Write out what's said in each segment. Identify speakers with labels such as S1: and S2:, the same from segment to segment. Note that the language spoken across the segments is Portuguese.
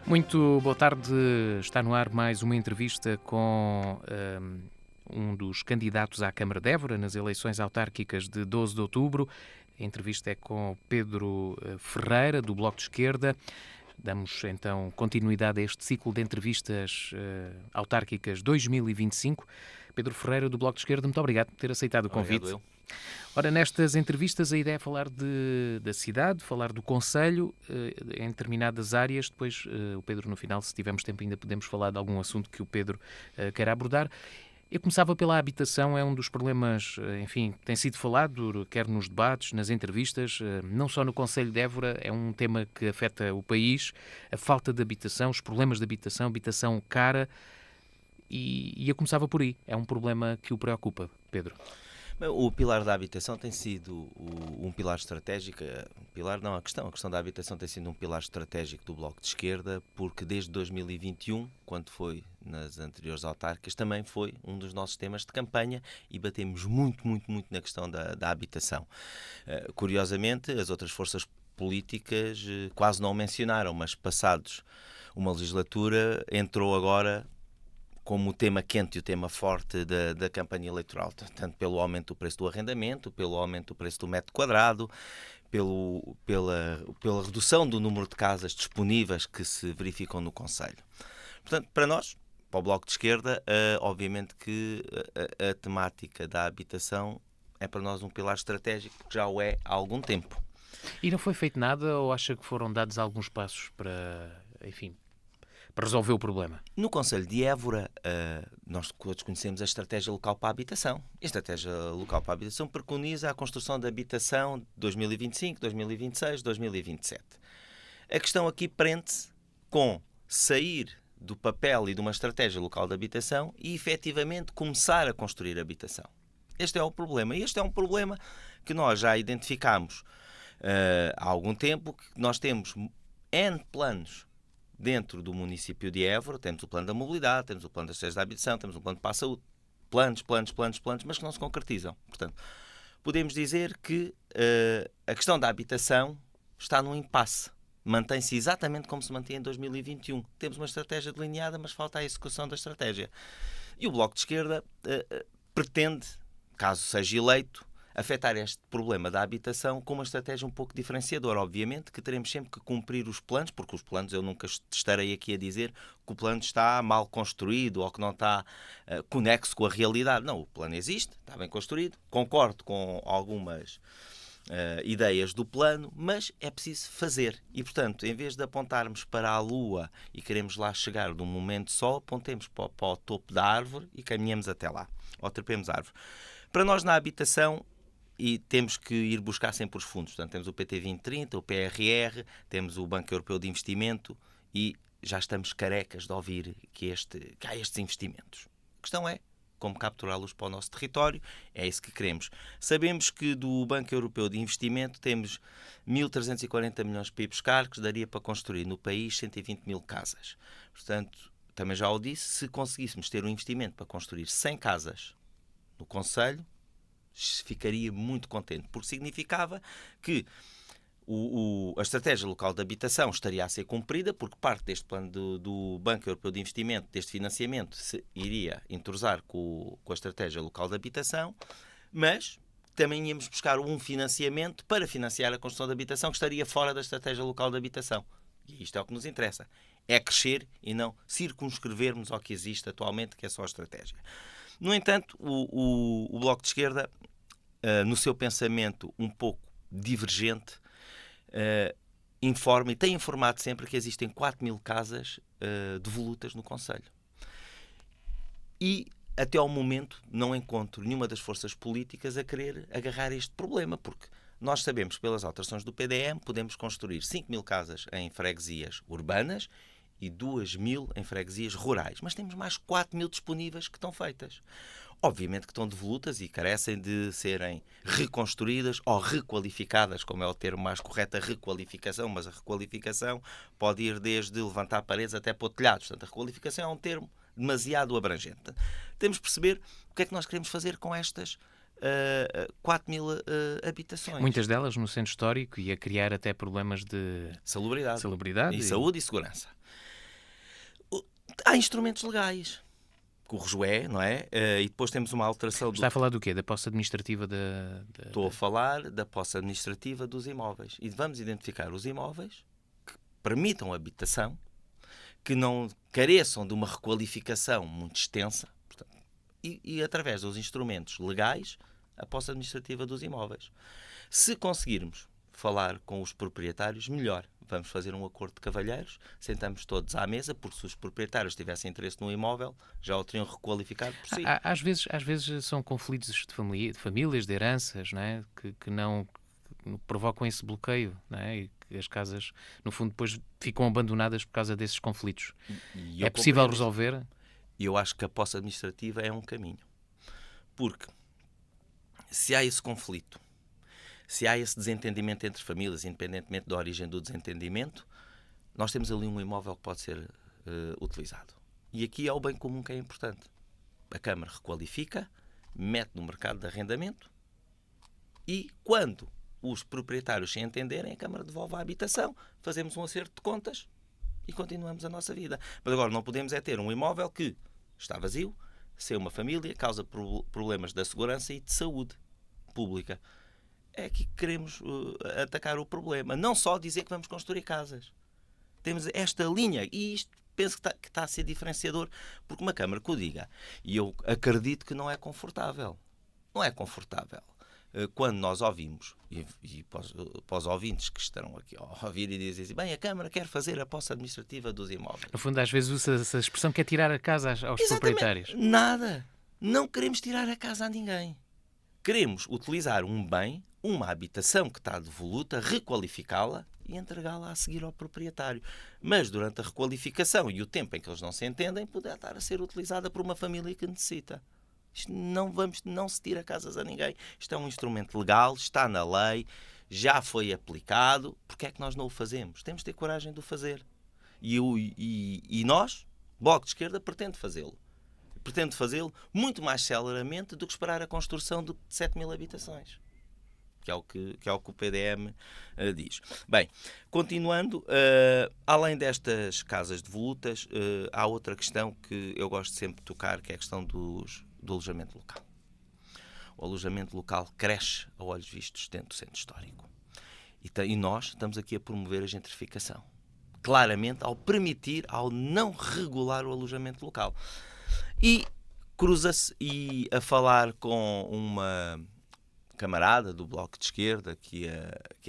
S1: Muito boa tarde. Está no ar mais uma entrevista com um dos candidatos à Câmara de Évora nas eleições autárquicas de 12 de outubro. A entrevista é com Pedro Ferreira, do Bloco de Esquerda. Damos então continuidade a este ciclo de entrevistas autárquicas 2025. Pedro Ferreira, do Bloco de Esquerda, muito obrigado por ter aceitado o convite.
S2: Obrigado, eu.
S1: Ora, nestas entrevistas a ideia é falar da cidade, falar do concelho em determinadas áreas. Depois o Pedro, no final, se tivermos tempo, ainda podemos falar de algum assunto que o Pedro queira abordar. Eu começava pela habitação, é um dos problemas, enfim, que tem sido falado, quer nos debates, nas entrevistas, não só no concelho de Évora, é um tema que afeta o país, a falta de habitação, os problemas de habitação cara, e eu começava por aí. É um problema que o preocupa, Pedro.
S2: O pilar da habitação tem sido um pilar estratégico. A questão da habitação tem sido um pilar estratégico do Bloco de Esquerda, porque desde 2021, quando foi nas anteriores autárquicas, também foi um dos nossos temas de campanha e batemos muito na questão da habitação. Curiosamente, as outras forças políticas quase não o mencionaram, mas passados uma legislatura, entrou agora como o tema quente e o tema forte da campanha eleitoral, tanto pelo aumento do preço do arrendamento, pelo aumento do preço do metro quadrado, pela redução do número de casas disponíveis que se verificam no concelho. Portanto, para nós, para o Bloco de Esquerda, obviamente que a temática da habitação é para nós um pilar estratégico, porque já o é há algum tempo.
S1: E não foi feito nada ou acha que foram dados alguns passos para, enfim, para resolver o problema?
S2: No Concelho de Évora, nós todos conhecemos a Estratégia Local para a Habitação. A Estratégia Local para a Habitação preconiza a construção de habitação de 2025, 2026, 2027. A questão aqui prende-se com sair do papel e de uma Estratégia Local de Habitação e, efetivamente, começar a construir habitação. Este é o problema. E este é um problema que nós já identificámos há algum tempo, que nós temos N planos dentro do município de Évora. Temos o plano da mobilidade, temos o plano das estratégias da habitação, temos o plano para a saúde, planos, mas que não se concretizam. Portanto, podemos dizer que a questão da habitação está num impasse. Mantém-se exatamente como se mantinha em 2021. Temos uma estratégia delineada, mas falta a execução da estratégia. E o Bloco de Esquerda pretende, caso seja eleito, afetar este problema da habitação com uma estratégia um pouco diferenciadora. Obviamente que teremos sempre que cumprir os planos, porque os planos, eu nunca estarei aqui a dizer que o plano está mal construído ou que não está conexo com a realidade. Não, o plano existe, está bem construído, concordo com algumas ideias do plano, mas é preciso fazer. E, portanto, em vez de apontarmos para a lua e queremos lá chegar de um momento só, apontemos para o topo da árvore e caminhamos até lá, ou trepemos a árvore. Para nós, na habitação, e temos que ir buscar sempre os fundos. Portanto, temos o PT 2030, o PRR, temos o Banco Europeu de Investimento e já estamos carecas de ouvir que há estes investimentos. A questão é como capturá-los para o nosso território. É isso que queremos. Sabemos que do Banco Europeu de Investimento temos 1.340 milhões para ir buscar, que daria para construir no país 120 mil casas. Portanto, também já o disse, se conseguíssemos ter um investimento para construir 100 casas no concelho, ficaria muito contente, porque significava que a estratégia local de habitação estaria a ser cumprida, porque parte deste plano do Banco Europeu de Investimento, deste financiamento, se iria entrosar com a estratégia local de habitação, mas também íamos buscar um financiamento para financiar a construção de habitação que estaria fora da estratégia local de habitação. E isto é o que nos interessa. É crescer e não circunscrevermos ao que existe atualmente, que é só a estratégia. No entanto, o Bloco de Esquerda, no seu pensamento um pouco divergente, informa e tem informado sempre que existem 4.000 casas devolutas no concelho. E, até ao momento, não encontro nenhuma das forças políticas a querer agarrar este problema, porque nós sabemos que pelas alterações do PDM podemos construir 5.000 casas em freguesias urbanas e 2.000 em freguesias rurais. Mas temos mais 4.000 disponíveis que estão feitas. Obviamente que estão devolutas e carecem de serem reconstruídas ou requalificadas, como é o termo mais correto, a requalificação, mas a requalificação pode ir desde levantar paredes até pôr telhados. Portanto, a requalificação é um termo demasiado abrangente. Temos de perceber o que é que nós queremos fazer com estas 4.000 habitações.
S1: Muitas delas no centro histórico e a criar até problemas de
S2: salubridade
S1: e
S2: saúde e segurança. Há instrumentos legais. O RJUE, não é? E depois temos uma alteração...
S1: Está a falar do quê? Da posse administrativa
S2: Estou a falar da posse administrativa dos imóveis. E vamos identificar os imóveis que permitam habitação, que não careçam de uma requalificação muito extensa, portanto, e através dos instrumentos legais, a posse administrativa dos imóveis. Se conseguirmos falar com os proprietários, melhor. Vamos fazer um acordo de cavalheiros, sentamos todos à mesa, porque se os proprietários tivessem interesse no imóvel, já o teriam requalificado por si.
S1: Às vezes são conflitos de famílias, de heranças, não é? Que não provocam esse bloqueio, não é? E que as casas, no fundo, depois ficam abandonadas por causa desses conflitos. É possível resolver?
S2: E eu acho que a posse administrativa é um caminho. Porque se há esse conflito, se há esse desentendimento entre famílias, independentemente da origem do desentendimento, nós temos ali um imóvel que pode ser utilizado. E aqui é o bem comum que é importante. A Câmara requalifica, mete no mercado de arrendamento e, quando os proprietários se entenderem, a Câmara devolve a habitação, fazemos um acerto de contas e continuamos a nossa vida. Mas agora não podemos é ter um imóvel que está vazio, sem uma família, causa problemas de segurança e de saúde pública. É aqui que queremos atacar o problema. Não só dizer que vamos construir casas. Temos esta linha e isto penso que está a ser diferenciador, porque uma Câmara que o diga, e eu acredito que não é confortável. Não é confortável. Quando nós ouvimos, e para os ouvintes que estão aqui a ouvir e dizem assim, bem, a Câmara quer fazer a posse administrativa dos imóveis.
S1: No fundo, às vezes usa essa expressão que é tirar a casa aos proprietários.
S2: Nada. Não queremos tirar a casa a ninguém. Queremos utilizar um bem, uma habitação que está devoluta, requalificá-la e entregá-la a seguir ao proprietário. Mas durante a requalificação e o tempo em que eles não se entendem, poderá estar a ser utilizada por uma família que necessita. Isto não se tira casas a ninguém. Isto é um instrumento legal, está na lei, já foi aplicado. Porquê é que nós não o fazemos? Temos de ter coragem de o fazer. E nós, Bloco de Esquerda, pretende fazê-lo. Pretende fazê-lo muito mais celeramente do que esperar a construção de 7 mil habitações. Que é o que o PDM diz. Bem, continuando, além destas casas devolutas, há outra questão que eu gosto sempre de tocar, que é a questão do alojamento local. O alojamento local cresce a olhos vistos dentro do centro histórico. E nós estamos aqui a promover a gentrificação. Claramente, ao não regular o alojamento local. E cruza-se a falar com uma camarada do Bloco de Esquerda, que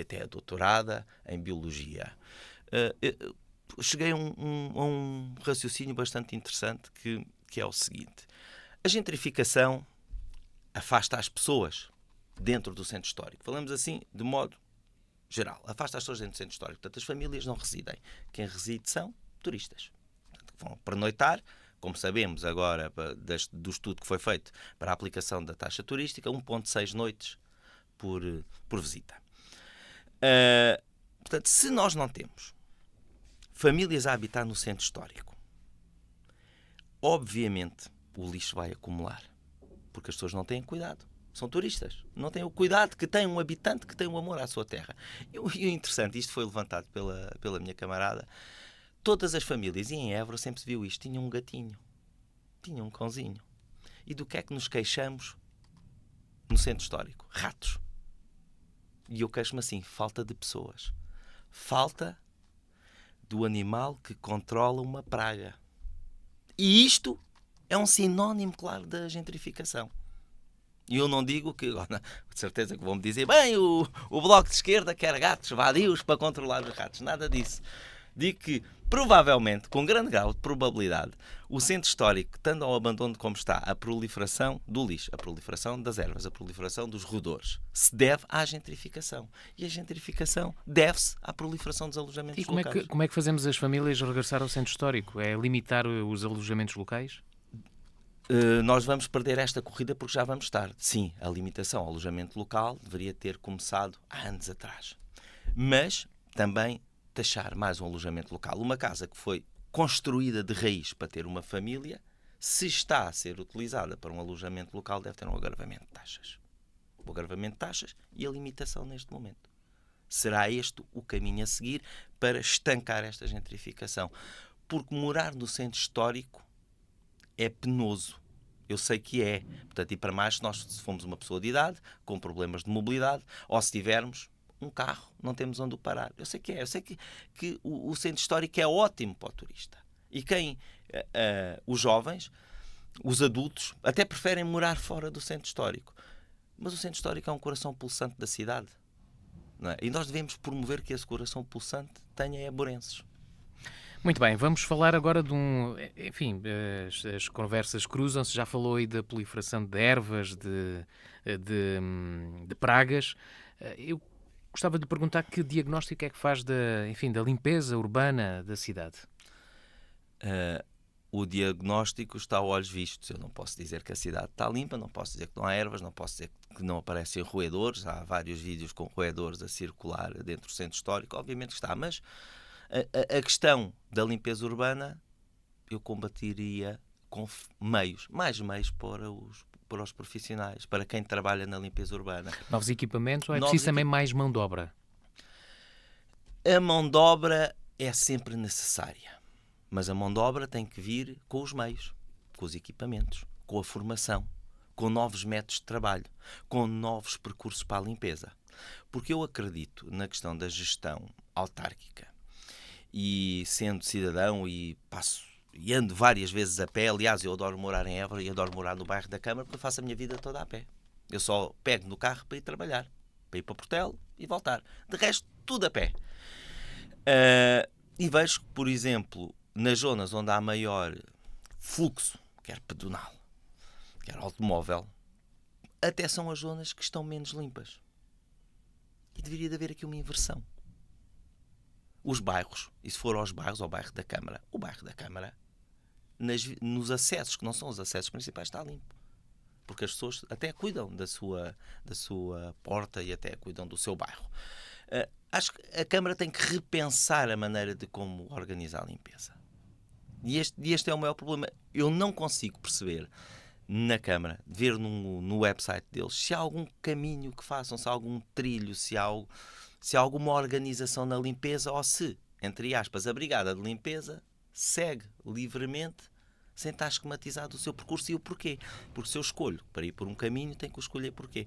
S2: até é doutorada em Biologia. Cheguei a um raciocínio bastante interessante que é o seguinte. A gentrificação afasta as pessoas dentro do centro histórico. Falamos assim de modo geral. Afasta as pessoas dentro do centro histórico. Portanto, as famílias não residem. Quem reside são turistas. Portanto, vão pernoitar. Como sabemos agora do estudo que foi feito para a aplicação da taxa turística, 1,6 noites por visita. Portanto, se nós não temos famílias a habitar no centro histórico, obviamente o lixo vai acumular, porque as pessoas não têm cuidado. São turistas. Não têm o cuidado que tem um habitante que tem um amor à sua terra. E o interessante, isto foi levantado pela minha camarada, todas as famílias, e em Évora sempre se viu isto, tinham um gatinho, tinham um cãozinho. E do que é que nos queixamos no centro histórico? Ratos. E eu queixo-me assim, falta de pessoas. Falta do animal que controla uma praga. E isto é um sinónimo, claro, da gentrificação. E eu não digo que, de certeza que vão-me dizer, bem, o Bloco de Esquerda quer gatos vadios para controlar os ratos. Nada disso. Digo que, provavelmente, com grande grau de probabilidade, o centro histórico, estando ao abandono como está, a proliferação do lixo, a proliferação das ervas, a proliferação dos roedores, se deve à gentrificação. E a gentrificação deve-se à proliferação dos alojamentos locais.
S1: E como é que fazemos as famílias regressar ao centro histórico? É limitar os alojamentos locais?
S2: Nós vamos perder esta corrida porque já vamos tarde. Sim, a limitação ao alojamento local deveria ter começado há anos atrás. Mas também taxar mais um alojamento local. Uma casa que foi construída de raiz para ter uma família, se está a ser utilizada para um alojamento local, deve ter um agravamento de taxas. O agravamento de taxas e a limitação neste momento. Será este o caminho a seguir para estancar esta gentrificação? porque morar no centro histórico é penoso. Eu sei que é. Portanto, e para mais, se formos uma pessoa de idade, com problemas de mobilidade, ou se tivermos um carro, não temos onde o parar. Eu sei que é. Eu sei que o centro histórico é ótimo para o turista. E os jovens, os adultos, até preferem morar fora do centro histórico. Mas o centro histórico é um coração pulsante da cidade. Não é? E nós devemos promover que esse coração pulsante tenha Éborenses.
S1: Muito bem, vamos falar agora de enfim, as conversas cruzam-se, já falou aí da proliferação de ervas, de pragas. Eu gostava de lhe perguntar que diagnóstico é que faz enfim, da limpeza urbana da cidade.
S2: O diagnóstico está a olhos vistos. Eu não posso dizer que a cidade está limpa, não posso dizer que não há ervas, não posso dizer que não aparecem roedores. Há vários vídeos com roedores a circular dentro do centro histórico, obviamente que está, mas a questão da limpeza urbana eu combatiria com mais meios para os profissionais, para quem trabalha na limpeza urbana.
S1: Novos equipamentos ou é preciso também mais mão de obra?
S2: A mão de obra é sempre necessária, mas a mão de obra tem que vir com os meios, com os equipamentos, com a formação, com novos métodos de trabalho, com novos percursos para a limpeza. Porque eu acredito na questão da gestão autárquica. E sendo cidadão e ando várias vezes a pé, aliás, eu adoro morar em Évora e adoro morar no bairro da Câmara porque eu faço a minha vida toda a pé. Eu só pego no carro para ir trabalhar, para ir para Portelo e voltar. De resto, tudo a pé. E vejo que, por exemplo, nas zonas onde há maior fluxo, quer pedonal, quer automóvel, até são as zonas que estão menos limpas. E deveria de haver aqui uma inversão. Os bairros, e se for aos bairros, ao bairro da Câmara, o bairro da Câmara, nos acessos, que não são os acessos principais, está limpo. Porque as pessoas até cuidam da sua porta e até cuidam do seu bairro. Acho que a Câmara tem que repensar a maneira de como organizar a limpeza. E este é o maior problema. Eu não consigo perceber na Câmara, ver no website deles, se há algum caminho que façam, se há algum trilho, se há alguma organização na limpeza ou se, entre aspas, a Brigada de Limpeza segue livremente sem estar esquematizado o seu percurso e o porquê. Porque se eu escolho para ir por um caminho, tenho que escolher porquê.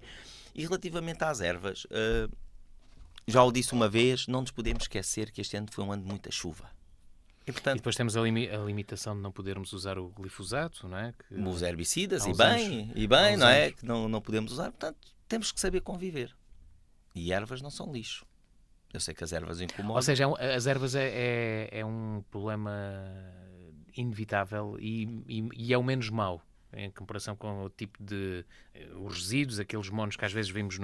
S2: E relativamente às ervas, já o disse uma vez, não nos podemos esquecer que este ano foi um ano de muita chuva.
S1: E depois temos a limitação de não podermos usar o glifosato, não é?
S2: Os herbicidas,
S1: e
S2: bem, não é? Que não podemos usar. Portanto, temos que saber conviver. E ervas não são lixo. Eu sei que as ervas incomodam.
S1: Ou seja, as ervas é um problema inevitável e é o menos mau em comparação com o tipo de os resíduos, aqueles monos que às vezes vemos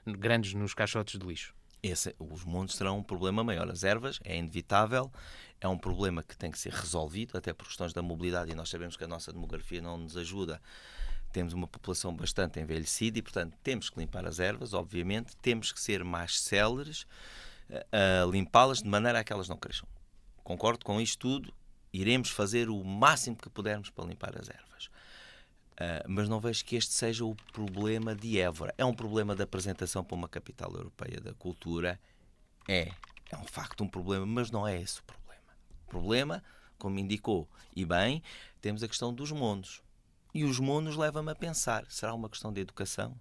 S1: grandes nos caixotes de lixo.
S2: Os monos serão um problema maior. As ervas é inevitável, é um problema que tem que ser resolvido, até por questões da mobilidade, e nós sabemos que a nossa demografia não nos ajuda. Temos uma população bastante envelhecida e, portanto, temos que limpar as ervas, obviamente, temos que ser mais céleres a limpá-las de maneira a que elas não cresçam. Concordo com isto tudo, iremos fazer o máximo que pudermos para limpar as ervas. Mas não vejo que este seja o problema de Évora. É um problema de apresentação para uma capital europeia da cultura. É um facto um problema, mas não é esse o problema. O problema, como indicou, e bem, temos a questão dos monos. E os monos levam-me a pensar, será uma questão de educação?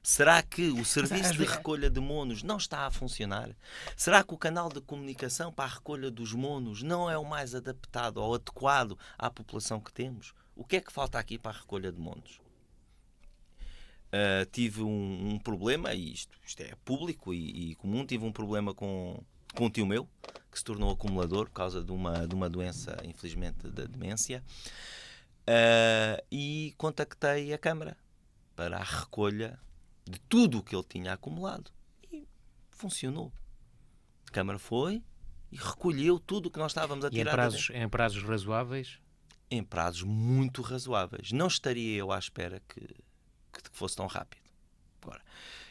S2: Será que o serviço de recolha de monos não está a funcionar? Será que o canal de comunicação para a recolha dos monos não é o mais adaptado ou adequado à população que temos? O que é que falta aqui para a recolha de monos? Tive um problema, e isto é público e comum, tive um problema com um tio meu, que se tornou acumulador por causa de uma doença, infelizmente, da demência, e contactei a Câmara para a recolha de tudo o que ele tinha acumulado. E funcionou. A Câmara foi e recolheu tudo o que nós estávamos a tirar.
S1: Em prazos razoáveis?
S2: Em prazos muito razoáveis. Não estaria eu à espera que fosse tão rápido. Agora,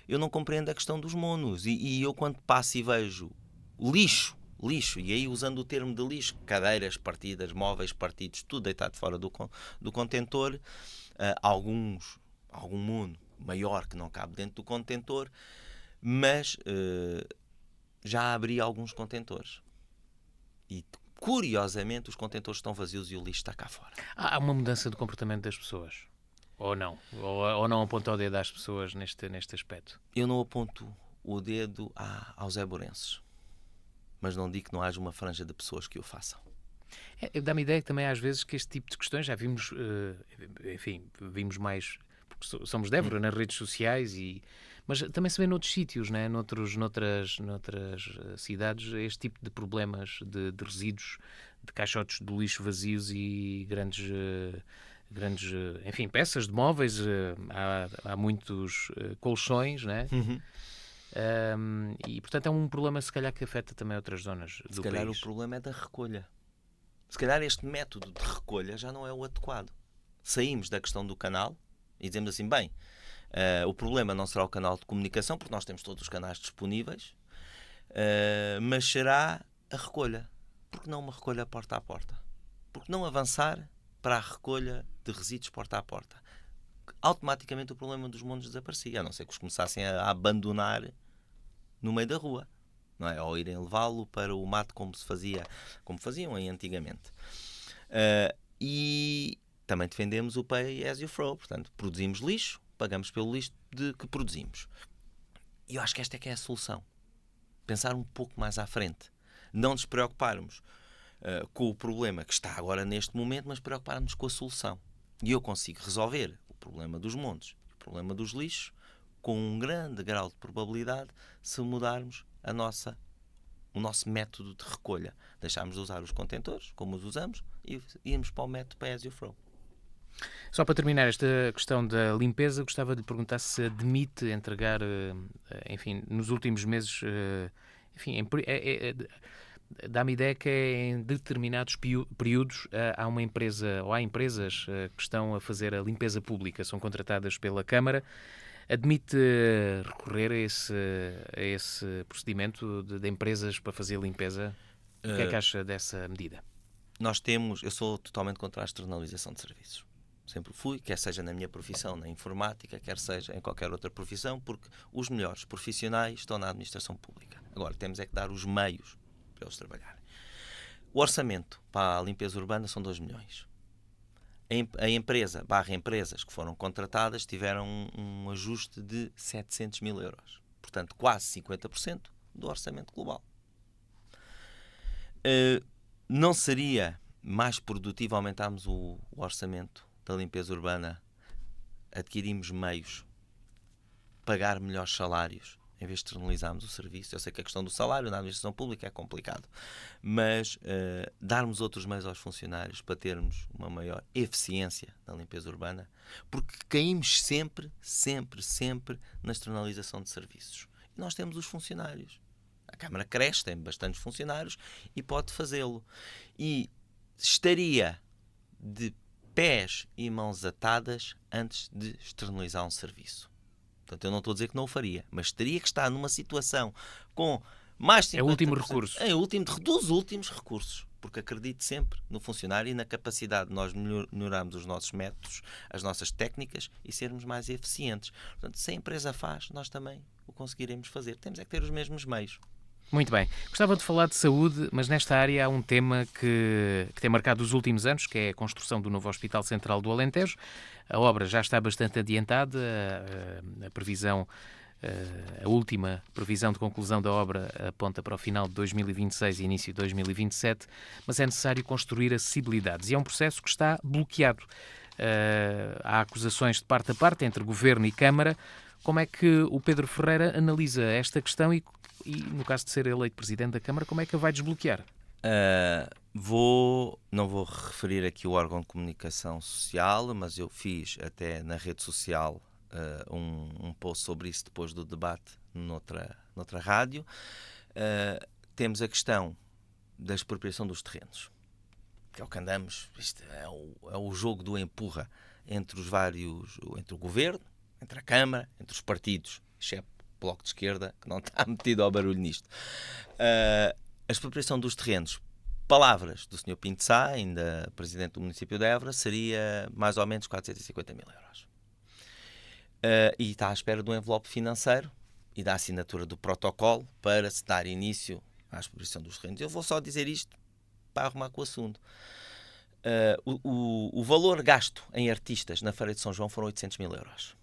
S2: eu não compreendo a questão dos monos. E eu, quando passo e vejo lixo, e aí usando o termo de lixo, cadeiras partidas, móveis partidos, tudo deitado fora do contentor, algum mono maior que não cabe dentro do contentor, mas já abri alguns contentores. E curiosamente, os contentores estão vazios e o lixo está cá fora.
S1: Há uma mudança de comportamento das pessoas? Ou não? Ou não aponta o dedo às pessoas neste aspecto?
S2: Eu não aponto o dedo aos éborenses, mas não digo que não haja uma franja de pessoas que o façam.
S1: Dá-me ideia que também às vezes que este tipo de questões já vimos, enfim, vimos mais, porque somos de Évora nas redes sociais, mas também se vê noutros sítios, né? noutras cidades, este tipo de problemas de resíduos, de caixotes de lixo vazios e grandes, enfim, peças de móveis. Há muitos colchões, né? E portanto é um problema se calhar que afeta também outras zonas do país.
S2: Se calhar o problema é da recolha. Se calhar este método de recolha já não é o adequado. Saímos da questão do canal e dizemos assim, bem, o problema não será o canal de comunicação, porque nós temos todos os canais disponíveis, mas será a recolha. Porque não uma recolha porta a porta? Porque não avançar para a recolha de resíduos porta a porta? Automaticamente o problema dos montes desaparecia, a não ser que os começassem a abandonar no meio da rua. Não é? Ou irem levá-lo para o mato como faziam aí antigamente. E também defendemos o pay as you throw, portanto, produzimos lixo, pagamos pelo lixo que produzimos. E eu acho que esta é que é a solução. Pensar um pouco mais à frente. Não nos preocuparmos com o problema que está agora neste momento, mas preocuparmos com a solução. E eu consigo resolver o problema dos montes, o problema dos lixos, com um grande grau de probabilidade se mudarmos o nosso método de recolha. Deixarmos de usar os contentores, como os usamos, e irmos para o método pay as you throw.
S1: Só para terminar esta questão da limpeza, gostava de lhe perguntar se admite entregar, enfim, nos últimos meses, enfim, dá-me ideia que em determinados períodos há uma empresa, ou há empresas que estão a fazer a limpeza pública, são contratadas pela Câmara. Admite recorrer a esse procedimento de empresas para fazer a limpeza? O que é que acha dessa medida?
S2: Eu sou totalmente contra a externalização de serviços. Sempre fui, quer seja na minha profissão, na informática, quer seja em qualquer outra profissão, porque os melhores profissionais estão na administração pública. Agora, temos é que dar os meios para eles trabalharem. O orçamento para a limpeza urbana são 2 milhões. A empresas que foram contratadas tiveram um ajuste de 700 mil euros. Portanto, quase 50% do orçamento global. Não seria mais produtivo aumentarmos o orçamento da limpeza urbana, adquirirmos meios, pagar melhores salários, em vez de externalizarmos o serviço? Eu sei que a questão do salário na administração pública é complicado, mas darmos outros meios aos funcionários para termos uma maior eficiência na limpeza urbana, porque caímos sempre na externalização de serviços. E nós temos os funcionários. A Câmara cresce, tem bastantes funcionários e pode fazê-lo. E estaria de pés e mãos atadas antes de externalizar um serviço. Portanto, eu não estou a dizer que não o faria, mas teria que estar numa situação com mais 50%.
S1: É o último recurso.
S2: É dos últimos recursos. Porque acredito sempre no funcionário e na capacidade de nós melhorarmos os nossos métodos, as nossas técnicas e sermos mais eficientes. Portanto, se a empresa faz, nós também o conseguiremos fazer. Temos é que ter os mesmos meios.
S1: Muito bem. Gostava de falar de saúde, mas nesta área há um tema que tem marcado os últimos anos, que é a construção do novo Hospital Central do Alentejo. A obra já está bastante adiantada, a previsão, a última previsão de conclusão da obra aponta para o final de 2026 e início de 2027, mas é necessário construir acessibilidades e é um processo que está bloqueado. Há acusações de parte a parte entre Governo e Câmara. Como é que o Pedro Ferreira analisa esta questão e no caso de ser eleito Presidente da Câmara, como é que a vai desbloquear?
S2: Não vou referir aqui o órgão de comunicação social, mas eu fiz até na rede social um post sobre isso depois do debate noutra rádio. Temos a questão da expropriação dos terrenos, que é o que andamos, isto é o jogo do empurra entre o Governo, entre a Câmara, entre os partidos, exceto o Bloco de Esquerda, que não está metido ao barulho nisto. A expropriação dos terrenos, palavras do Sr. Pinto Sá, ainda Presidente do município de Évora, seria mais ou menos 450 mil euros. E está à espera do envelope financeiro e da assinatura do protocolo para se dar início à expropriação dos terrenos. Eu vou só dizer isto, para arrumar com o assunto. O valor gasto em artistas na Feira de São João foram 800 mil euros.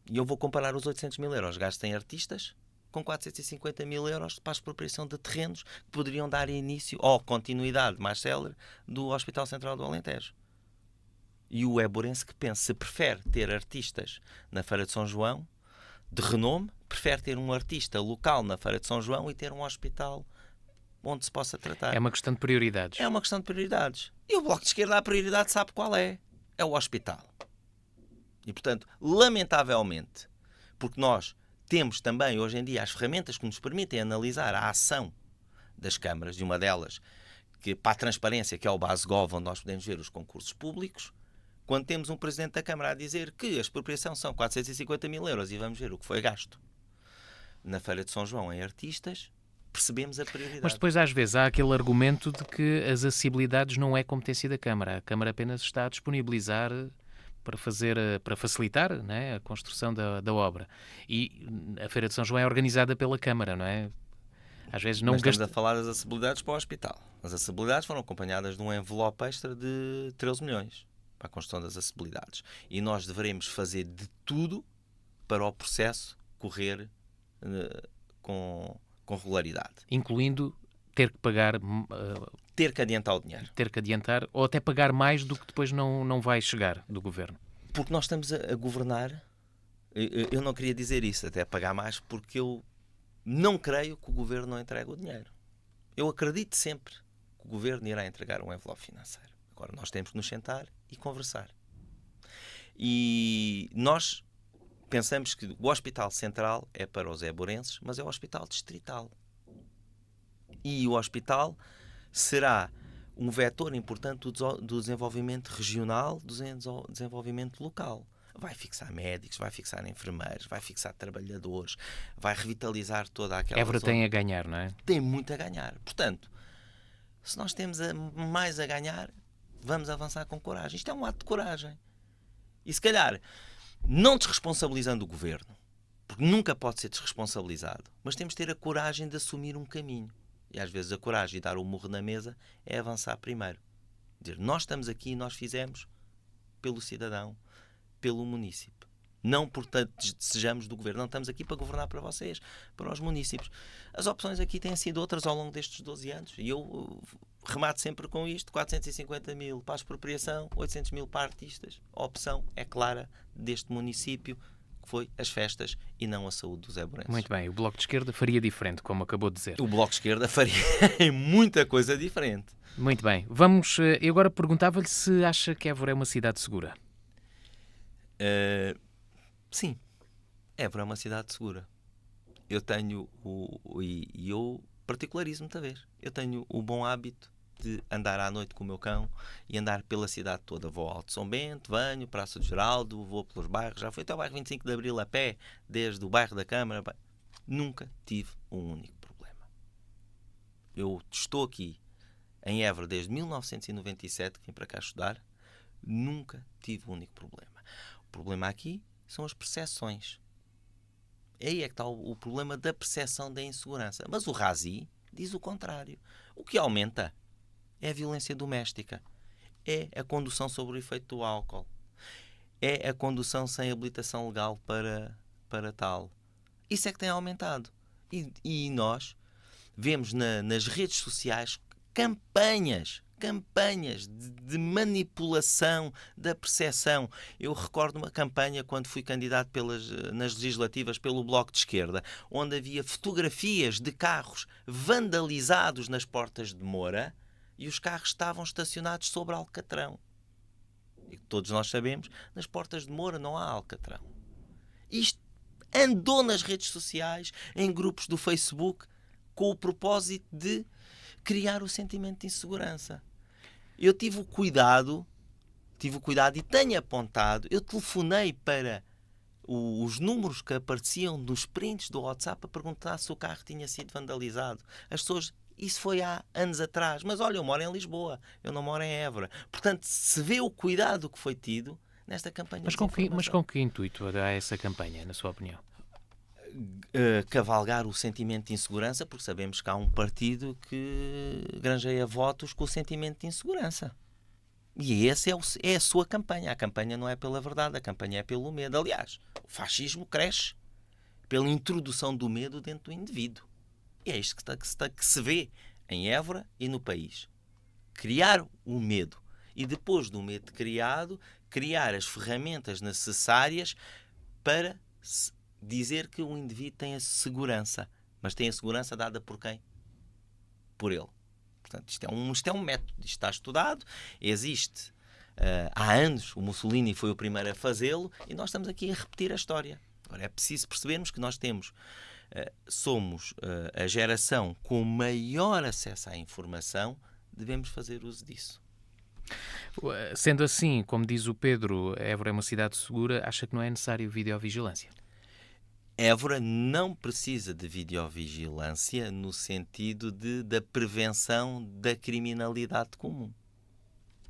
S2: E eu vou comparar os 800 mil euros gastos em artistas com 450 mil euros para a expropriação de terrenos que poderiam dar início ou continuidade mais célere do Hospital Central do Alentejo. E o éborense que pensa, se prefere ter artistas na Feira de São João de renome, prefere ter um artista local na Feira de São João e ter um hospital onde se possa tratar.
S1: É uma questão de prioridades.
S2: É uma questão de prioridades. E o Bloco de Esquerda, a prioridade sabe qual é. É o hospital. E, portanto, lamentavelmente, porque nós temos também, hoje em dia, as ferramentas que nos permitem analisar a ação das câmaras, e uma delas, que para a transparência, que é o Basegov, onde nós podemos ver os concursos públicos, quando temos um Presidente da Câmara a dizer que a expropriação são 450 mil euros e vamos ver o que foi gasto na Feira de São João em artistas, percebemos a prioridade.
S1: Mas depois, às vezes, há aquele argumento de que as acessibilidades não é competência da Câmara. A Câmara apenas está a disponibilizar para facilitar, né, a construção da obra. E a Feira de São João é organizada pela Câmara, não é? Às vezes não
S2: estamos a falar das acessibilidades para o hospital. As acessibilidades foram acompanhadas de um envelope extra de 13 milhões para a construção das acessibilidades. E nós deveremos fazer de tudo para o processo correr com regularidade.
S1: Incluindo ter que pagar...
S2: ter que adiantar o dinheiro.
S1: Ter que adiantar, ou até pagar mais do que depois não vai chegar do Governo.
S2: Porque nós estamos a governar. Eu não queria dizer isso, até pagar mais, porque eu não creio que o Governo não entregue o dinheiro. Eu acredito sempre que o Governo irá entregar um envelope financeiro. Agora, nós temos que nos sentar e conversar. E nós pensamos que o Hospital Central é para os éborenses, mas é o Hospital Distrital. E o hospital será um vetor importante do desenvolvimento regional, do desenvolvimento local. Vai fixar médicos, vai fixar enfermeiros, vai fixar trabalhadores, vai revitalizar toda aquela
S1: Évora
S2: zona.
S1: tem a ganhar, não é?
S2: Tem muito a ganhar. Portanto, se nós temos mais a ganhar, vamos avançar com coragem. Isto é um ato de coragem. E se calhar, não desresponsabilizando o Governo, porque nunca pode ser desresponsabilizado, mas temos de ter a coragem de assumir um caminho. E às vezes a coragem de dar o murro na mesa é avançar primeiro. Dizer, nós estamos aqui e nós fizemos pelo cidadão, pelo munícipe. Não, portanto, desejamos do Governo. Não estamos aqui para governar para vocês, para os munícipes. As opções aqui têm sido outras ao longo destes 12 anos. E eu remato sempre com isto. 450 mil para a expropriação, 800 mil para artistas. A opção é clara deste município, que foi as festas e não a saúde dos éborenses.
S1: Muito bem. O Bloco de Esquerda faria diferente, como acabou de dizer.
S2: O Bloco de Esquerda faria muita coisa diferente.
S1: Muito bem. Eu agora perguntava-lhe se acha que Évora é uma cidade segura.
S2: Sim, Évora é uma cidade segura. Eu tenho eu particularizo-me talvez. Eu tenho o bom hábito de andar à noite com o meu cão e andar pela cidade toda. Vou ao Alto São Bento, venho, Praça de Geraldo, vou pelos bairros. Já fui até o bairro 25 de Abril a pé, desde o bairro da Câmara. Nunca tive um único problema. Eu estou aqui em Évora desde 1997, que vim para cá estudar. Nunca tive um único problema. O problema aqui são as percepções. Aí é que está o problema da percepção da insegurança. Mas o Razi diz o contrário. O que aumenta é a violência doméstica, é a condução sob o efeito do álcool, é a condução sem habilitação legal para tal. Isso é que tem aumentado. E nós vemos nas redes sociais campanhas de manipulação da percepção. Eu recordo uma campanha quando fui candidato nas legislativas pelo Bloco de Esquerda, onde havia fotografias de carros vandalizados nas portas de Moura e os carros estavam estacionados sobre alcatrão. E todos nós sabemos, nas portas de Moura não há alcatrão. Isto andou nas redes sociais, em grupos do Facebook, com o propósito de criar o sentimento de insegurança. Eu tive o cuidado e tenho apontado, eu telefonei para os números que apareciam nos prints do WhatsApp a perguntar se o carro tinha sido vandalizado. As pessoas, isso foi há anos atrás, mas olha, eu moro em Lisboa, eu não moro em Évora. Portanto, se vê o cuidado que foi tido nesta campanha.
S1: Mas com que intuito há essa campanha, na sua opinião?
S2: cavalgar o sentimento de insegurança, porque sabemos que há um partido que granjeia votos com o sentimento de insegurança. E esse é a sua campanha. A campanha não é pela verdade, a campanha é pelo medo. Aliás, o fascismo cresce pela introdução do medo dentro do indivíduo. E é isto que se vê em Évora e no país. Criar o medo. E depois do medo criado, criar as ferramentas necessárias para dizer que o indivíduo tem a segurança. Mas tem a segurança dada por quem? Por ele. Portanto, isto é um método. Isto está estudado. Existe há anos. O Mussolini foi o primeiro a fazê-lo. E nós estamos aqui a repetir a história. Agora, é preciso percebermos que nós somos a geração com maior acesso à informação. Devemos fazer uso disso.
S1: Sendo assim, como diz o Pedro, Évora é uma cidade segura, acha que não é necessário videovigilância?
S2: Évora não precisa de videovigilância no sentido da prevenção da criminalidade comum.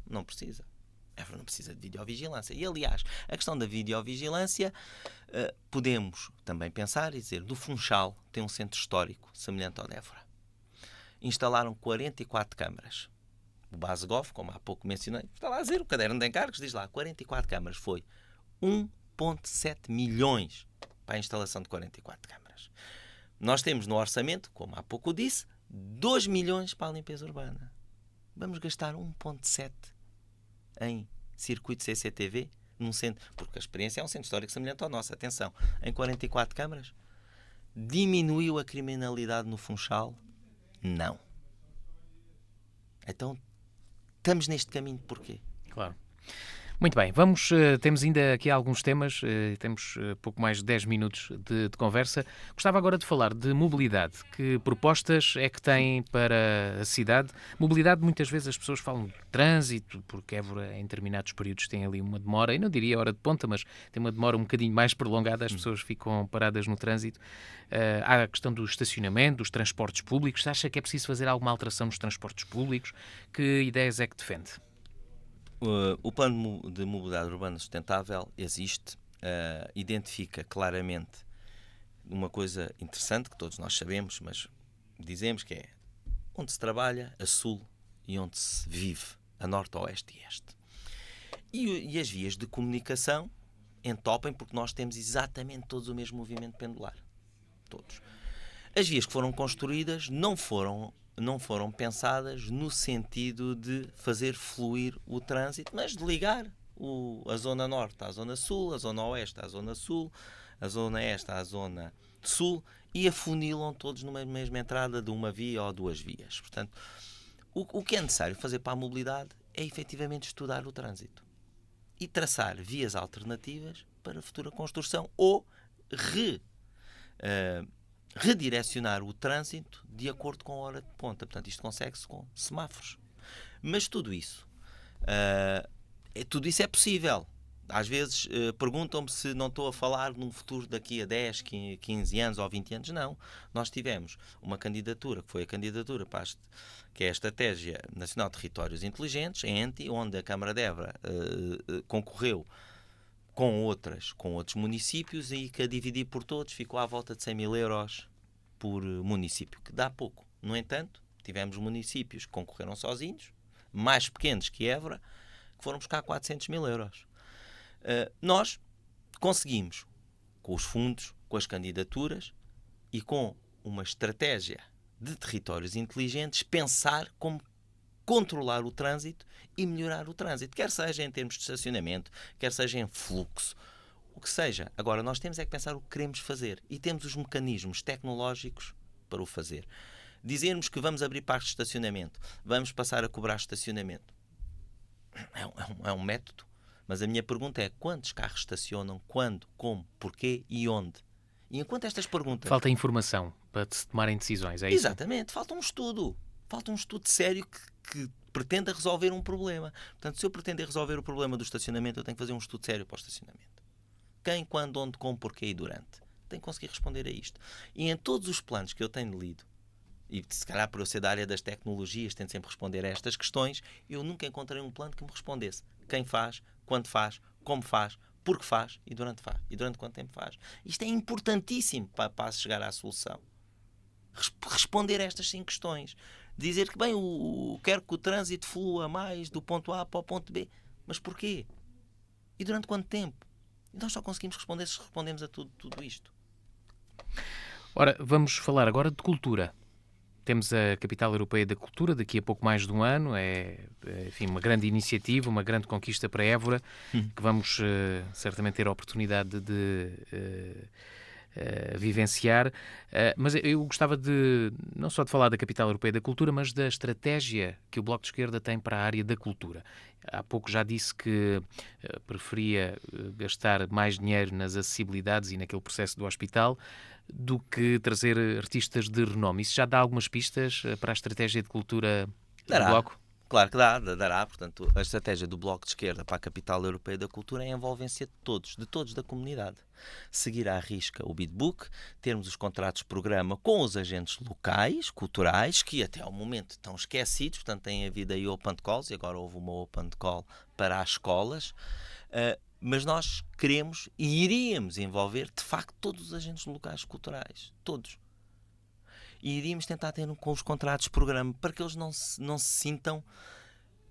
S2: Não precisa. Évora não precisa de videovigilância. E, aliás, a questão da videovigilância, podemos também pensar e dizer, do Funchal tem um centro histórico semelhante ao de Évora. Instalaram 44 câmaras. O Basegov, como há pouco mencionei, está lá a dizer, o caderno de encargos diz lá, 44 câmaras. Foi 1,7 milhões para a instalação de 44 câmaras. Nós temos no orçamento, como há pouco disse, 2 milhões para a limpeza urbana. Vamos gastar 1,7 em circuito CCTV, num centro, porque a experiência é um centro histórico semelhante ao nosso. Atenção, em 44 câmaras, diminuiu a criminalidade no Funchal? Não. Então, estamos neste caminho porquê?
S1: Claro. Muito bem, temos ainda aqui alguns temas, temos pouco mais de 10 minutos de conversa. Gostava agora de falar de mobilidade. Que propostas é que tem para a cidade? Mobilidade, muitas vezes as pessoas falam de trânsito, porque Évora em determinados períodos tem ali uma demora, e não diria hora de ponta, mas tem uma demora um bocadinho mais prolongada, as pessoas ficam paradas no trânsito. Há a questão do estacionamento, dos transportes públicos. Acha que é preciso fazer alguma alteração nos transportes públicos? Que ideias é que defende?
S2: O plano de mobilidade urbana sustentável existe, identifica claramente uma coisa interessante que todos nós sabemos, mas dizemos que é onde se trabalha a sul e onde se vive a norte, oeste e este. E as vias de comunicação entopem porque nós temos exatamente todos o mesmo movimento pendular. Todos. As vias que foram construídas não foram pensadas no sentido de fazer fluir o trânsito, mas de ligar a zona norte à zona sul, a zona oeste à zona sul, a zona este à zona sul, e afunilam todos numa mesma entrada de uma via ou duas vias. Portanto, o que é necessário fazer para a mobilidade é efetivamente estudar o trânsito e traçar vias alternativas para a futura construção ou redirecionar o trânsito de acordo com a hora de ponta. Portanto, isto consegue-se com semáforos. Mas tudo isso é possível. Às vezes perguntam-me se não estou a falar num futuro daqui a 10, 15 anos ou 20 anos. Não. Nós tivemos uma candidatura, que foi a candidatura para que é a Estratégia Nacional de Territórios Inteligentes, ENTI, onde a Câmara de Évora concorreu com outros municípios e que a dividir por todos ficou à volta de 100 mil euros por município, que dá pouco. No entanto, tivemos municípios que concorreram sozinhos, mais pequenos que Évora, que foram buscar 400 mil euros. Nós conseguimos, com os fundos, com as candidaturas e com uma estratégia de territórios inteligentes, pensar como controlar o trânsito e melhorar o trânsito, quer seja em termos de estacionamento, quer seja em fluxo, o que seja. Agora, nós temos é que pensar o que queremos fazer e temos os mecanismos tecnológicos para o fazer. Dizermos que vamos abrir parques de estacionamento, vamos passar a cobrar estacionamento, é um método, mas a minha pergunta é quantos carros estacionam, quando, como, porquê e onde? E enquanto estas perguntas...
S1: Falta informação para se tomarem decisões, é isso?
S2: Exatamente, falta um estudo sério que pretenda resolver um problema. Portanto, se eu pretender resolver o problema do estacionamento, eu tenho que fazer um estudo sério para o estacionamento. Quem, quando, onde, como, porquê e durante. Tenho que conseguir responder a isto. E em todos os planos que eu tenho lido, e se calhar por eu ser da área das tecnologias, tento sempre responder a estas questões, eu nunca encontrei um plano que me respondesse quem faz, quando faz, como faz, porque faz e durante quanto tempo faz. Isto é importantíssimo para chegar à solução. Responder a estas 5 questões. Dizer que, bem, quero que o trânsito flua mais do ponto A para o ponto B. Mas porquê? E durante quanto tempo? E nós só conseguimos responder se respondemos a tudo isto.
S1: Ora, vamos falar agora de cultura. Temos a Capital Europeia da Cultura daqui a pouco mais de um ano. Enfim, uma grande iniciativa, uma grande conquista para Évora, que vamos certamente ter a oportunidade de vivenciar. Mas eu gostava não só de falar da Capital Europeia da Cultura, mas da estratégia que o Bloco de Esquerda tem para a área da cultura. Há pouco já disse que preferia gastar mais dinheiro nas acessibilidades e naquele processo do hospital do que trazer artistas de renome. Isso já dá algumas pistas para a estratégia de cultura do Bloco?
S2: Claro que dará. Portanto, a estratégia do Bloco de Esquerda para a Capital Europeia da Cultura é a envolvência de todos da comunidade. Seguir à risca o Bidbook, termos os contratos de programa com os agentes locais, culturais, que até ao momento estão esquecidos, portanto tem havido aí open calls, e agora houve uma open call para as escolas, mas nós queremos e iríamos envolver, de facto, todos os agentes locais culturais. Todos. E iríamos tentar ter com os contratos de programa para que eles não se sintam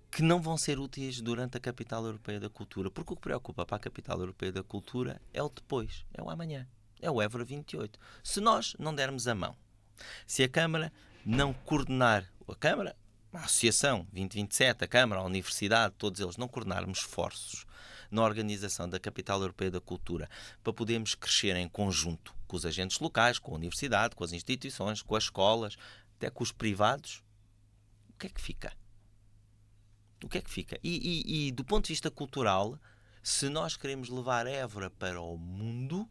S2: que não vão ser úteis durante a Capital Europeia da Cultura. Porque o que preocupa para a Capital Europeia da Cultura é o depois, é o amanhã, é o Évora 28. Se nós não dermos a mão, se a Câmara não coordenar, a Associação 2027, a Câmara, a Universidade, todos eles não coordenarmos esforços na organização da Capital Europeia da Cultura para podermos crescer em conjunto com os agentes locais, com a Universidade, com as instituições, com as escolas, até com os privados, o que é que fica? O que é que fica? E do ponto de vista cultural, se nós queremos levar Évora para o mundo,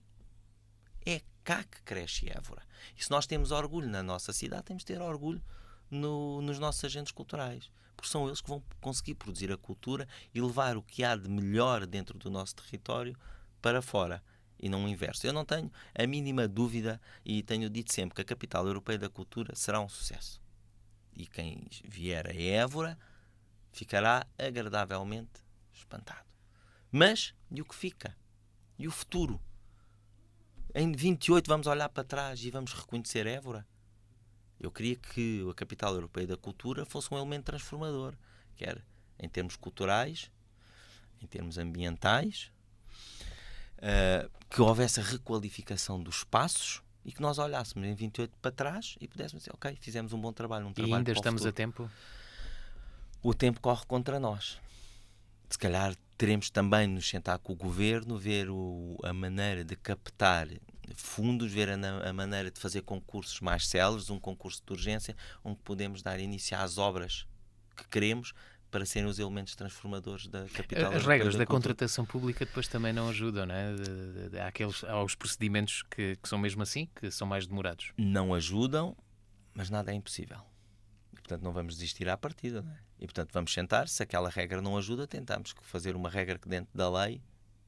S2: é cá que cresce Évora. E se nós temos orgulho na nossa cidade, temos de ter orgulho nos nossos agentes culturais. Porque são eles que vão conseguir produzir a cultura e levar o que há de melhor dentro do nosso território para fora. E não o inverso. Eu não tenho a mínima dúvida e tenho dito sempre que a Capital Europeia da Cultura será um sucesso. E quem vier a Évora ficará agradavelmente espantado. Mas, e o que fica? E o futuro? Em 28 vamos olhar para trás e vamos reconhecer Évora? Eu queria que a Capital Europeia da Cultura fosse um elemento transformador, quer em termos culturais, em termos ambientais, que houvesse a requalificação dos espaços e que nós olhássemos em 28 para trás e pudéssemos dizer, ok, fizemos um bom trabalho,
S1: E ainda estamos a tempo?
S2: O tempo corre contra nós. Se calhar teremos também de nos sentar com o Governo, ver a maneira de captar fundos, ver a maneira de fazer concursos mais céleres, um concurso de urgência, onde podemos dar início às obras que queremos para serem os elementos transformadores da capital.
S1: As regras da contratação pública depois também não ajudam, não é? Há os procedimentos que são mesmo assim, que são mais demorados.
S2: Não ajudam, mas nada é impossível. E, portanto, não vamos desistir à partida, não é? E, portanto, vamos sentar. Se aquela regra não ajuda, tentamos fazer uma regra que dentro da lei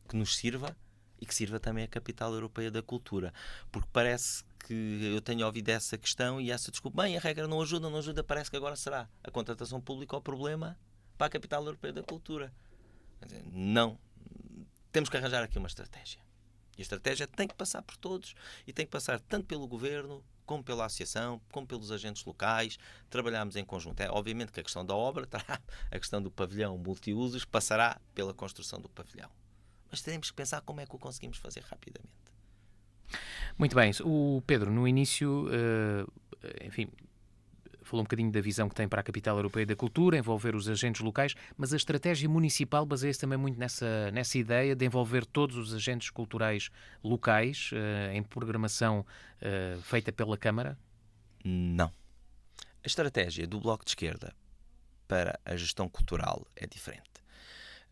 S2: que nos sirva e que sirva também a Capital Europeia da Cultura. Porque parece que eu tenho ouvido essa questão e essa desculpa. Bem, a regra não ajuda, parece que agora será a contratação pública o problema para a Capital Europeia da Cultura. Quer dizer, não. Temos que arranjar aqui uma estratégia. E a estratégia tem que passar por todos e tem que passar tanto pelo Governo, como pela Associação, como pelos agentes locais. Trabalhamos em conjunto. Obviamente que a questão da obra, a questão do pavilhão multiusos, passará pela construção do pavilhão. Mas teremos que pensar como é que o conseguimos fazer rapidamente.
S1: Muito bem. O Pedro, no início, enfim, falou um bocadinho da visão que tem para a Capital Europeia da Cultura, envolver os agentes locais, mas a estratégia municipal baseia-se também muito nessa ideia de envolver todos os agentes culturais locais em programação feita pela Câmara?
S2: Não. A estratégia do Bloco de Esquerda para a gestão cultural é diferente.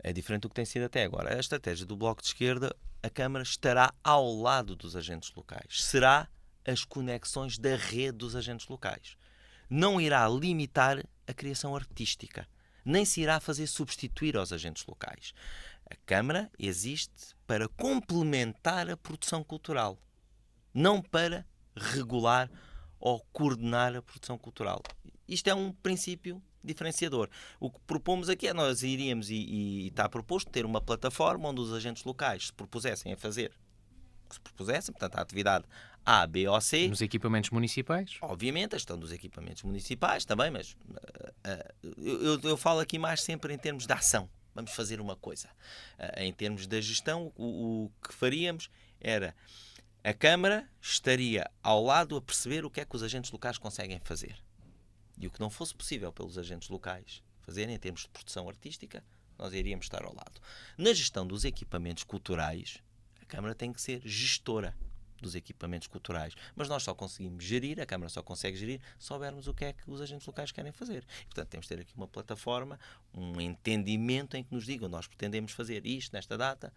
S2: É diferente do que tem sido até agora. A estratégia do Bloco de Esquerda, a Câmara estará ao lado dos agentes locais. Será as conexões da rede dos agentes locais. Não irá limitar a criação artística, nem se irá fazer substituir aos agentes locais. A Câmara existe para complementar a produção cultural, não para regular ou coordenar a produção cultural. Isto é um princípio diferenciador. O que propomos aqui é nós iríamos, e está proposto, ter uma plataforma onde os agentes locais se propusessem a fazer, portanto, a atividade A, B ou C.
S1: Nos equipamentos municipais?
S2: Obviamente, a gestão dos equipamentos municipais também, mas eu falo aqui mais sempre em termos de ação. Vamos fazer uma coisa. Em termos da gestão, o que faríamos era a Câmara estaria ao lado a perceber o que é que os agentes locais conseguem fazer. E o que não fosse possível pelos agentes locais fazerem em termos de produção artística, nós iríamos estar ao lado. Na gestão dos equipamentos culturais, a Câmara tem que ser gestora dos equipamentos culturais. Mas nós só conseguimos gerir, a Câmara só consegue gerir, se soubermos o que é que os agentes locais querem fazer. E, portanto, temos de ter aqui uma plataforma, um entendimento em que nos digam, nós pretendemos fazer isto nesta data,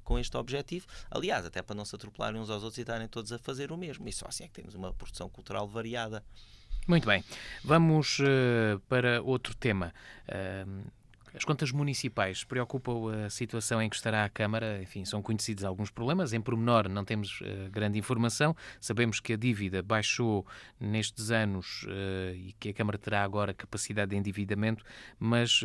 S2: com este objetivo. Aliás, até para não se atropelarem uns aos outros e estarem todos a fazer o mesmo. E só assim é que temos uma produção cultural variada.
S1: Muito bem. Vamos para outro tema. As contas municipais preocupam a situação em que estará a Câmara. Enfim, são conhecidos alguns problemas. Em pormenor, não temos grande informação. Sabemos que a dívida baixou nestes anos e que a Câmara terá agora capacidade de endividamento, mas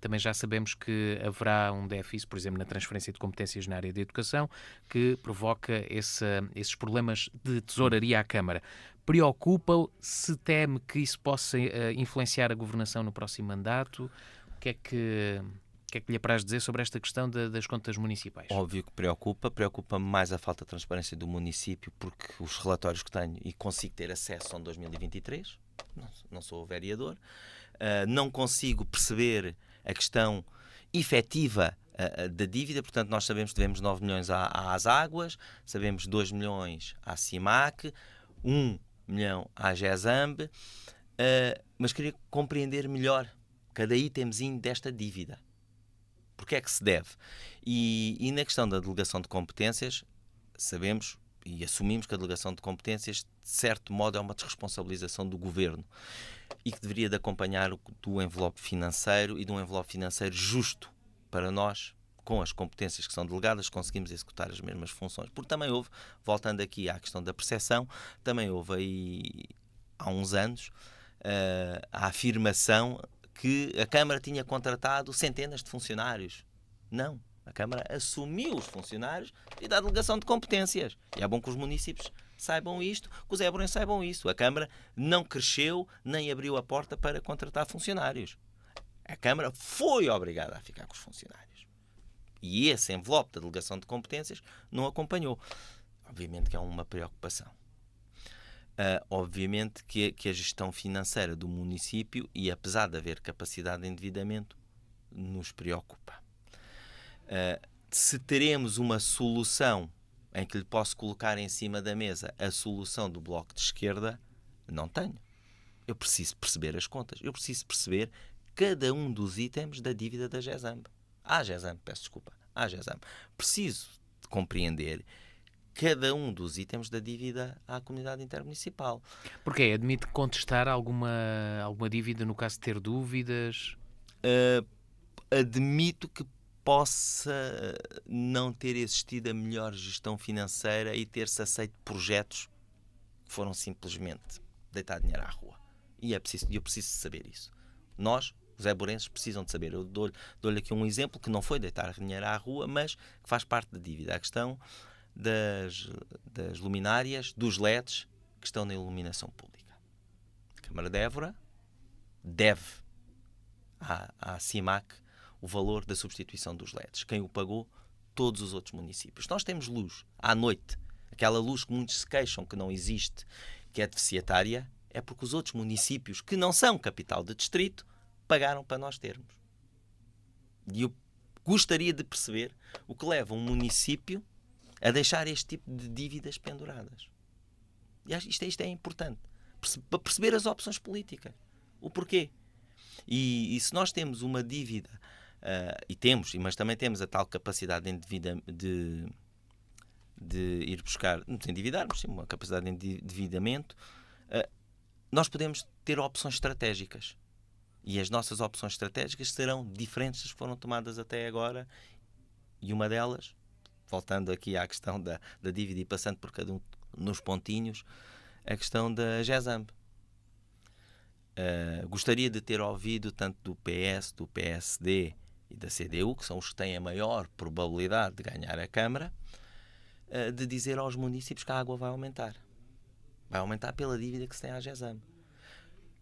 S1: também já sabemos que haverá um déficit, por exemplo, na transferência de competências na área da educação, que provoca esses problemas de tesouraria à Câmara. Preocupa-o? Se teme que isso possa influenciar a governação no próximo mandato? O que é que lhe apraz dizer sobre esta questão das contas municipais?
S2: Óbvio que preocupa-me mais a falta de transparência do município, porque os relatórios que tenho e consigo ter acesso são de 2023, não sou vereador, não consigo perceber a questão efetiva da dívida. Portanto, nós sabemos que devemos 9 milhões às águas, sabemos 2 milhões à CIMAC, 1 milhão à GESAMB, mas queria compreender melhor cada itemzinho desta dívida. Porque é que se deve? E na questão da delegação de competências, sabemos e assumimos que a delegação de competências, de certo modo, é uma desresponsabilização do governo e que deveria de acompanhar do envelope financeiro e de um envelope financeiro justo para nós, com as competências que são delegadas, conseguimos executar as mesmas funções. Porque também houve, voltando aqui à questão da percepção, também houve aí, há uns anos, a afirmação que a Câmara tinha contratado centenas de funcionários. Não. A Câmara assumiu os funcionários e dá delegação de competências. E é bom que os municípios saibam isto, que os éborenses saibam isso. A Câmara não cresceu nem abriu a porta para contratar funcionários. A Câmara foi obrigada a ficar com os funcionários. E esse envelope da delegação de competências não acompanhou. Obviamente que é uma preocupação. Obviamente que a gestão financeira do município, e apesar de haver capacidade de endividamento, nos preocupa. Se teremos uma solução em que lhe posso colocar em cima da mesa a solução do Bloco de Esquerda, não tenho. Eu preciso perceber as contas. Eu preciso perceber cada um dos itens da dívida da GESAMB. À GESAMB. Preciso de compreender cada um dos itens da dívida à comunidade intermunicipal.
S1: Porquê? Admite contestar alguma dívida no caso de ter dúvidas?
S2: Admito que possa não ter existido a melhor gestão financeira e ter-se aceito projetos que foram simplesmente deitar dinheiro à rua. E eu preciso saber isso. Nós, os éborenses, precisam de saber. Eu dou-lhe aqui um exemplo que não foi deitar dinheiro à rua, mas que faz parte da dívida. A questão das luminárias, dos LEDs que estão na iluminação pública. A Câmara de Évora deve à CIMAC o valor da substituição dos LEDs. Quem o pagou? Todos os outros municípios. Nós temos luz à noite, aquela luz que muitos se queixam que não existe, que é deficitária, é porque os outros municípios, que não são capital de distrito, pagaram para nós termos. E eu gostaria de perceber o que leva um município a deixar este tipo de dívidas penduradas. E isto é importante. Para perceber as opções políticas. O porquê. E se nós temos uma dívida, mas também temos a tal capacidade de ir buscar, não de endividarmos, sim, uma capacidade de endividamento, nós podemos ter opções estratégicas. E as nossas opções estratégicas serão diferentes das que foram tomadas até agora. E uma delas, voltando aqui à questão da dívida e passando por cada um nos pontinhos, a questão da GESAMB. Gostaria de ter ouvido tanto do PS, do PSD e da CDU, que são os que têm a maior probabilidade de ganhar a Câmara, de dizer aos municípios que a água vai aumentar. Vai aumentar pela dívida que se tem à GESAM.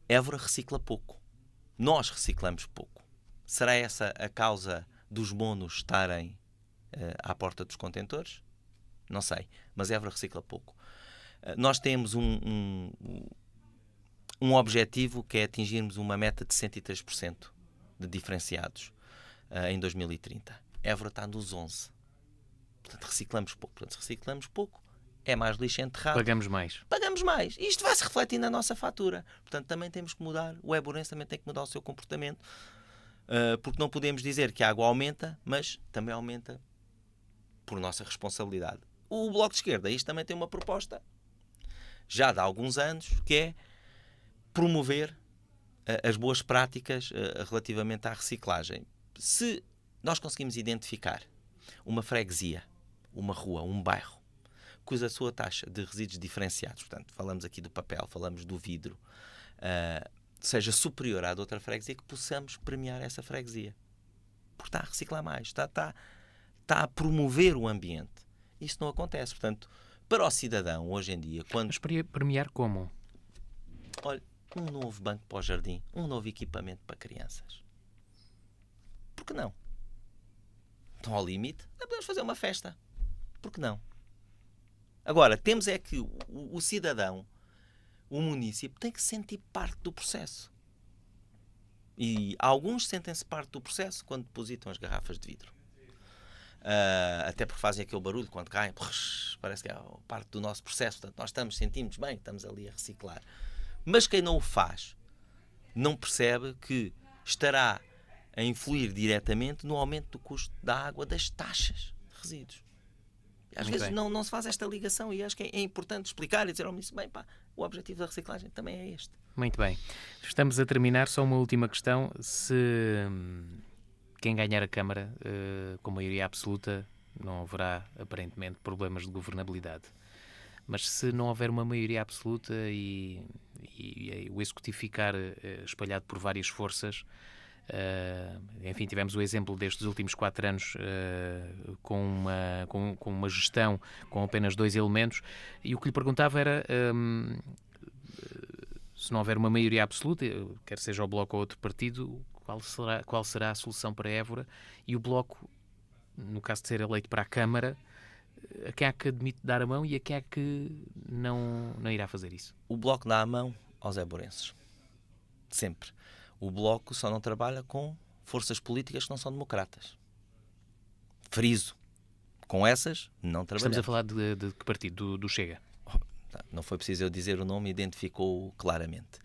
S2: Évora recicla pouco. Nós reciclamos pouco. Será essa a causa dos monos estarem à porta dos contentores? Não sei, mas Évora recicla pouco. Nós temos um objetivo que é atingirmos uma meta de 103% de diferenciados em 2030. Évora está nos 11%. Portanto, reciclamos pouco. É mais lixo enterrado.
S1: Pagamos mais.
S2: E isto vai se refletir na nossa fatura. Portanto, também temos que mudar. O éborense também tem que mudar o seu comportamento. Porque não podemos dizer que a água aumenta, mas também aumenta por nossa responsabilidade. O Bloco de Esquerda, isto também tem uma proposta, já de há alguns anos, que é promover as boas práticas relativamente à reciclagem. Se nós conseguimos identificar uma freguesia, uma rua, um bairro, cuja sua taxa de resíduos diferenciados, portanto, falamos aqui do papel, falamos do vidro, seja superior à de outra freguesia, que possamos premiar essa freguesia. Porque está a reciclar mais, está a promover o ambiente. Isso não acontece. Portanto, para o cidadão, hoje em dia...
S1: Mas premiar como?
S2: Olha, um novo banco para o jardim, um novo equipamento para crianças. Por que não? Estão ao limite? Não podemos fazer uma festa. Por que não? Agora, temos é que o cidadão, o município, tem que se sentir parte do processo. E alguns sentem-se parte do processo quando depositam as garrafas de vidro. Até porque fazem aquele barulho quando caem, parece que é parte do nosso processo. Portanto, nós sentimos bem, estamos ali a reciclar. Mas quem não o faz não percebe que estará a influir diretamente no aumento do custo da água, das taxas de resíduos. E às vezes não se faz esta ligação, e acho que é importante explicar e dizer ao município, o objetivo da reciclagem também é este.
S1: Muito bem. Estamos a terminar, só uma última questão. Se quem ganhar a Câmara com maioria absoluta, não haverá aparentemente problemas de governabilidade. Mas se não houver uma maioria absoluta e o executivo ficar espalhado por várias forças, enfim, tivemos o exemplo destes últimos 4 anos com uma gestão com apenas 2 elementos, e o que lhe perguntava era se não houver uma maioria absoluta, quer seja o Bloco ou outro partido, qual será a solução para Évora, e o Bloco, no caso de ser eleito para a Câmara, a quem é que admite dar a mão e a quem é que não irá fazer isso?
S2: O Bloco dá a mão aos éborenses. Sempre. O Bloco só não trabalha com forças políticas que não são democratas. Friso. Com essas, não trabalhamos.
S1: Estamos a falar de que partido? Do Chega?
S2: Não foi preciso eu dizer o nome, identificou-o claramente.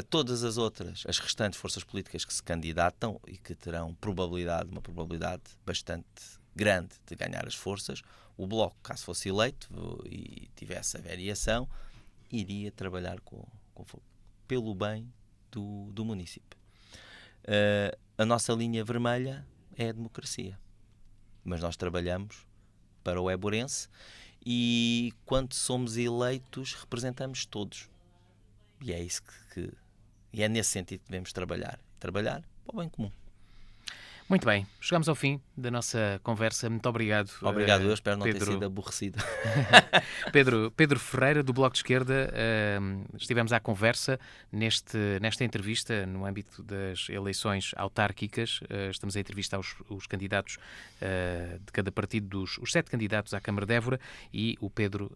S2: Todas as outras, as restantes forças políticas que se candidatam e que terão uma probabilidade bastante grande de ganhar as forças, o Bloco, caso fosse eleito e tivesse a variação, iria trabalhar pelo bem do município. A nossa linha vermelha é a democracia. Mas nós trabalhamos para o éborense e quando somos eleitos representamos todos. E é isso e é nesse sentido que devemos trabalhar para o bem comum.
S1: Muito bem, chegamos ao fim da nossa conversa. Muito obrigado.
S2: Obrigado, eu espero não ter sido aborrecido.
S1: Pedro Ferreira, do Bloco de Esquerda, estivemos à conversa nesta entrevista no âmbito das eleições autárquicas. Estamos a entrevistar os candidatos de cada partido, os 7 candidatos à Câmara de Évora, e o Pedro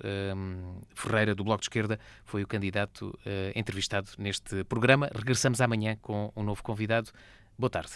S1: Ferreira, do Bloco de Esquerda, foi o candidato entrevistado neste programa. Regressamos amanhã com um novo convidado. Boa tarde.